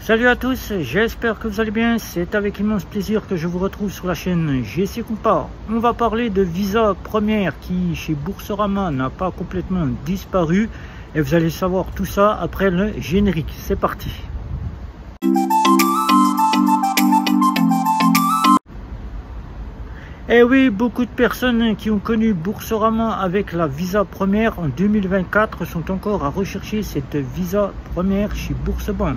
Salut à tous, j'espère que vous allez bien. C'est avec immense plaisir que je vous retrouve sur la chaîne GC Compare. On va parler de Visa Première qui chez Boursorama n'a pas complètement disparu. Et vous allez savoir tout ça après le générique. C'est parti. Et oui, beaucoup de personnes qui ont connu Boursorama avec la Visa Première en 2024 sont encore à rechercher cette Visa Première chez Boursorama.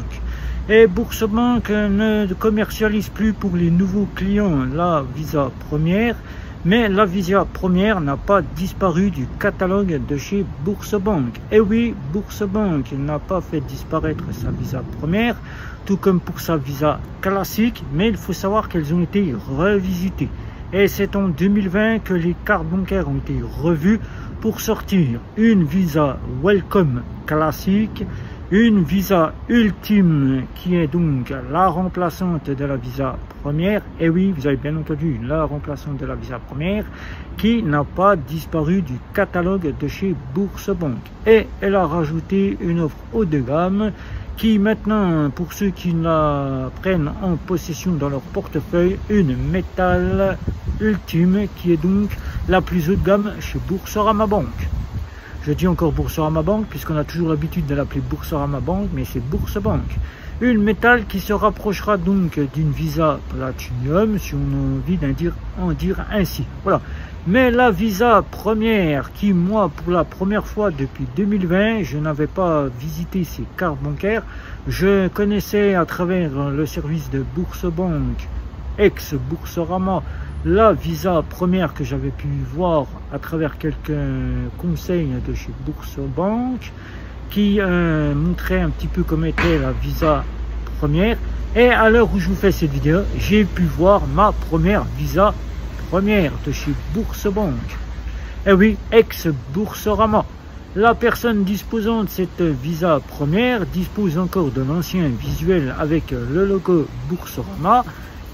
Et Boursorama ne commercialise plus pour les nouveaux clients la Visa Première, mais la Visa Première n'a pas disparu du catalogue de chez Boursorama. Et oui, Boursorama n'a pas fait disparaître sa Visa Première, tout comme pour sa Visa classique, mais il faut savoir qu'elles ont été revisitées. Et c'est en 2020 que les cartes bancaires ont été revues pour sortir une Visa Welcome classique, une Visa Ultime qui est donc la remplaçante de la Visa Première. Et oui, vous avez bien entendu, la remplaçante de la Visa Première qui n'a pas disparu du catalogue de chez Boursorama. Et elle a rajouté une offre haut de gamme qui maintenant, pour ceux qui la prennent en possession dans leur portefeuille, une Metal Ultime qui est donc la plus haut de gamme chez Boursorama Bank. Je dis encore Boursorama Bank puisqu'on a toujours l'habitude de l'appeler Boursorama Bank, mais c'est Boursorama Bank. Une métal qui se rapprochera donc d'une Visa Platinum, si on a envie en dire ainsi. Voilà. Mais la Visa Première, qui moi, pour la première fois depuis 2020, je n'avais pas visité ces cartes bancaires. Je connaissais à travers le service de Boursobank, ex-Boursorama, la Visa Première que j'avais pu voir à travers quelques conseils de chez Boursobank, qui montrait un petit peu comment était la Visa Première. Et à l'heure où je vous fais cette vidéo, j'ai pu voir ma première Visa Première de chez Boursobank. Et oui, ex-Boursorama. La personne disposant de cette Visa Première dispose encore de l'ancien visuel avec le logo Boursorama,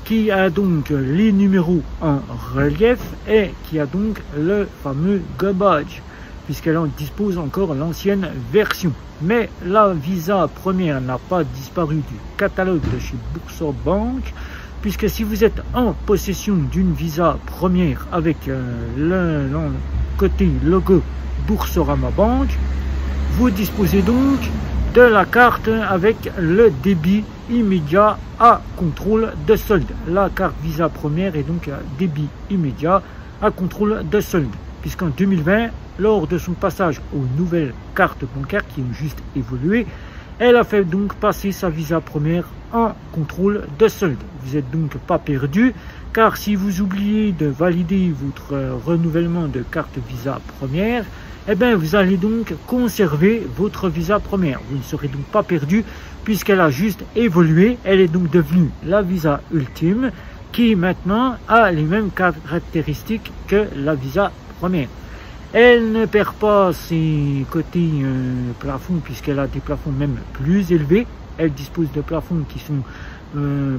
qui a donc les numéros en relief et qui a donc le fameux Go Badge, puisqu'elle en dispose encore l'ancienne version. Mais la Visa Première n'a pas disparu du catalogue de chez Boursorama, puisque si vous êtes en possession d'une Visa Première avec le côté logo Boursorama Bank, vous disposez donc de la carte avec le débit immédiat à contrôle de solde. La carte Visa Première est donc à débit immédiat à contrôle de solde, puisqu'en 2020, lors de son passage aux nouvelles cartes bancaires qui ont juste évolué, elle a fait donc passer sa Visa Première en contrôle de solde. Vous n'êtes donc pas perdu, car si vous oubliez de valider votre renouvellement de carte Visa Première, eh bien vous allez donc conserver votre Visa Première. Vous ne serez donc pas perdu, puisqu'elle a juste évolué. Elle est donc devenue la Visa Ultime, qui maintenant a les mêmes caractéristiques que la Visa Première. Elle ne perd pas ses côtés plafonds, puisqu'elle a des plafonds même plus élevés. Elle dispose de plafonds qui sont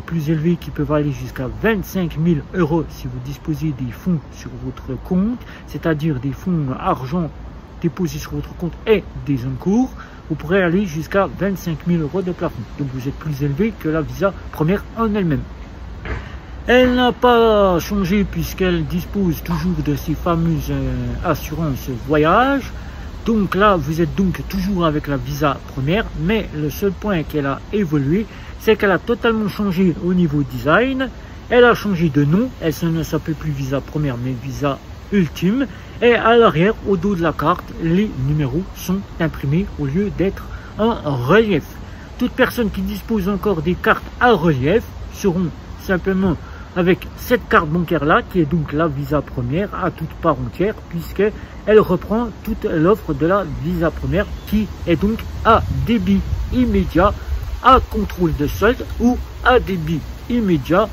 plus élevés, qui peuvent aller jusqu'à 25 000 € si vous disposez des fonds sur votre compte, c'est-à-dire des fonds argent déposés sur votre compte et des encours. Vous pourrez aller jusqu'à 25 000 € de plafond. Donc vous êtes plus élevé que la Visa Première en elle-même. Elle n'a pas changé puisqu'elle dispose toujours de ces fameuses assurances voyage. Donc là, vous êtes donc toujours avec la Visa Première, mais le seul point qu'elle a évolué, c'est qu'elle a totalement changé au niveau design. Elle a changé de nom, elle ne s'appelle plus Visa Première, mais Visa Ultime. Et à l'arrière, au dos de la carte, les numéros sont imprimés au lieu d'être en relief. Toute personne qui dispose encore des cartes à relief seront simplement avec cette carte bancaire là, qui est donc la Visa Première à toute part entière, puisqu'elle reprend toute l'offre de la Visa Première, qui est donc à débit immédiat à contrôle de solde, ou à débit immédiat,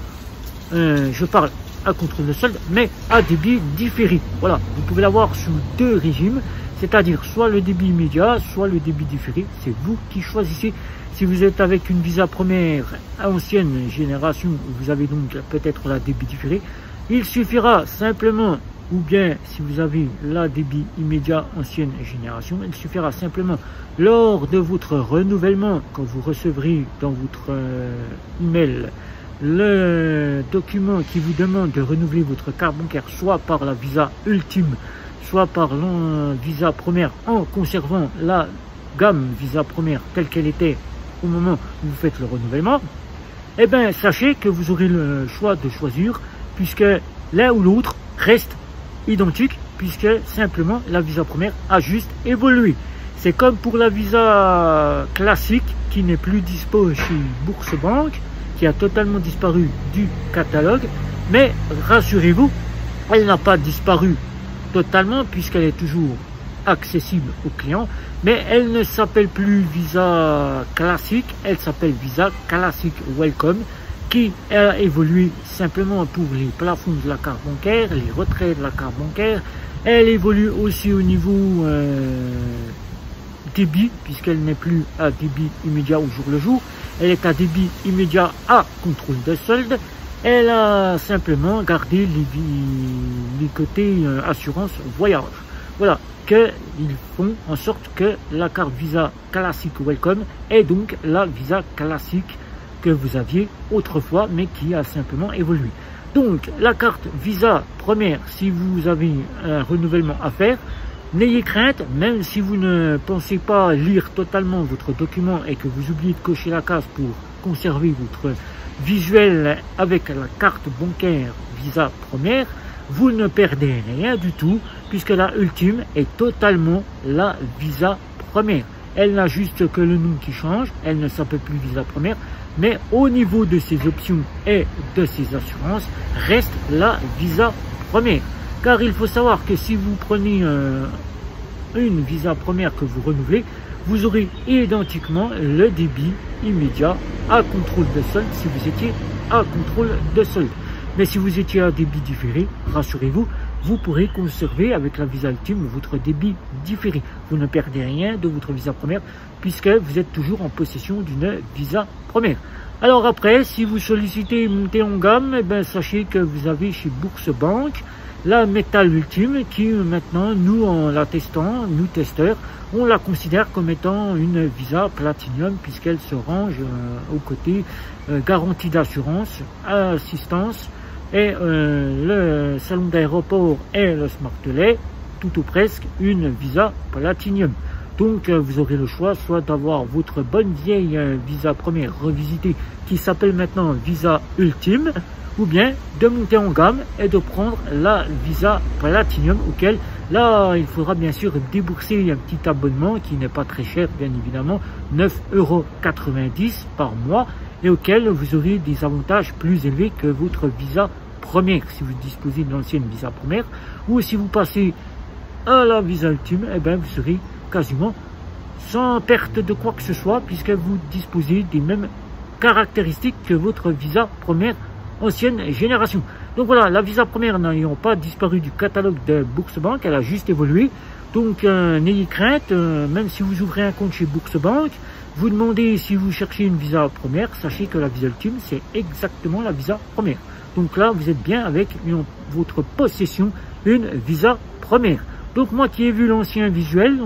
je parle à contrôle de solde, mais à débit différé. Voilà, vous pouvez l'avoir sous deux régimes, c'est-à-dire soit le débit immédiat, soit le débit différé. C'est vous qui choisissez. Si vous êtes avec une Visa Première ancienne génération, vous avez donc peut-être la débit différé. Il suffira simplement ou bien si vous avez la débit immédiat ancienne génération, il suffira simplement lors de votre renouvellement, quand vous recevrez dans votre email le document qui vous demande de renouveler votre carte bancaire, soit par la Visa Ultime, soit par la Visa Première, en conservant la gamme Visa Première telle qu'elle était au moment où vous faites le renouvellement, eh bien sachez que vous aurez le choix de choisir, puisque l'un ou l'autre reste identique, puisque simplement la Visa Première a juste évolué. C'est comme pour la Visa classique qui n'est plus dispo chez Bourse-Banque, qui a totalement disparu du catalogue, mais rassurez-vous, elle n'a pas disparu totalement puisqu'elle est toujours accessible aux clients, mais elle ne s'appelle plus Visa classique, elle s'appelle Visa Classic Welcome, qui a évolué simplement pour les plafonds de la carte bancaire, les retraits de la carte bancaire. Elle évolue aussi au niveau débit, puisqu'elle n'est plus à débit immédiat au jour le jour, elle est à débit immédiat à contrôle de solde. Elle a simplement gardé les côtés assurance voyage. Voilà, qu'ils font en sorte que la carte Visa Classic Welcome est donc la Visa classique que vous aviez autrefois, mais qui a simplement évolué. Donc, la carte Visa Première, si vous avez un renouvellement à faire, n'ayez crainte, même si vous ne pensez pas lire totalement votre document et que vous oubliez de cocher la case pour conserver votre visuel avec la carte bancaire Visa Première, vous ne perdez rien du tout, puisque la Ultime est totalement la Visa Première. Elle n'a juste que le nom qui change, elle ne s'appelle plus Visa Première, mais au niveau de ses options et de ses assurances, reste la Visa Première. Car il faut savoir que si vous prenez une Visa Première que vous renouvelez, vous aurez identiquement le débit immédiat à contrôle de solde si vous étiez à contrôle de solde. Mais si vous étiez à débit différé, rassurez-vous, vous pourrez conserver avec la Visa Ultime votre débit différé. Vous ne perdez rien de votre Visa Première puisque vous êtes toujours en possession d'une Visa Première. Alors après, si vous sollicitez une montée en gamme, eh bien, sachez que vous avez chez Bourse-Banque la Metal Ultime qui maintenant, nous en la testant, nous testeurs, on la considère comme étant une Visa Platinum puisqu'elle se range au côté garantie d'assurance, assistance et le salon d'aéroport et le Smartelet, tout ou presque une Visa Platinum. Donc vous aurez le choix soit d'avoir votre bonne vieille Visa Première revisitée qui s'appelle maintenant Visa Ultime, ou bien de monter en gamme et de prendre la Visa Platinum, auquel là il faudra bien sûr débourser un petit abonnement qui n'est pas très cher, bien évidemment, 9,90 € par mois, et auquel vous aurez des avantages plus élevés que votre Visa Première si vous disposez de l'ancienne Visa Première, ou si vous passez à la Visa Ultime, eh bien vous serez quasiment sans perte de quoi que ce soit puisque vous disposez des mêmes caractéristiques que votre Visa Première ancienne génération. Donc voilà, la Visa Première n'ayant pas disparu du catalogue de Bourse-Banque, elle a juste évolué. Donc n'ayez crainte, même si vous ouvrez un compte chez Bourse-Banque, vous demandez si vous cherchez une Visa Première, sachez que la Visa Ultime c'est exactement la Visa Première. Donc là vous êtes bien avec votre possession une Visa Première. Donc moi qui ai vu l'ancien visuel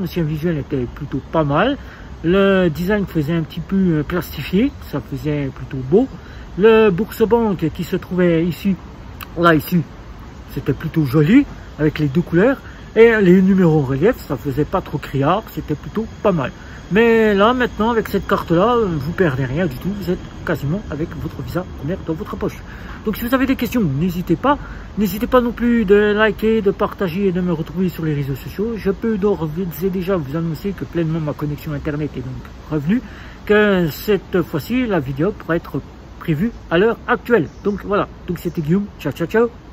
était plutôt pas mal. Le design faisait un petit peu plastifié, ça faisait plutôt beau. Le Bourse-Banque qui se trouvait ici, c'était plutôt joli, avec les deux couleurs. Et les numéros en relief, ça faisait pas trop criard, c'était plutôt pas mal. Mais là, maintenant, avec cette carte-là, vous perdez rien du tout, vous êtes quasiment avec votre Visa Première dans votre poche. Donc si vous avez des questions, n'hésitez pas non plus de liker, de partager et de me retrouver sur les réseaux sociaux. Je peux d'ores et déjà vous annoncer que pleinement ma connexion internet est donc revenue, que cette fois-ci, la vidéo pourra être prévue à l'heure actuelle. Donc voilà, donc c'était Guillaume, ciao ciao ciao.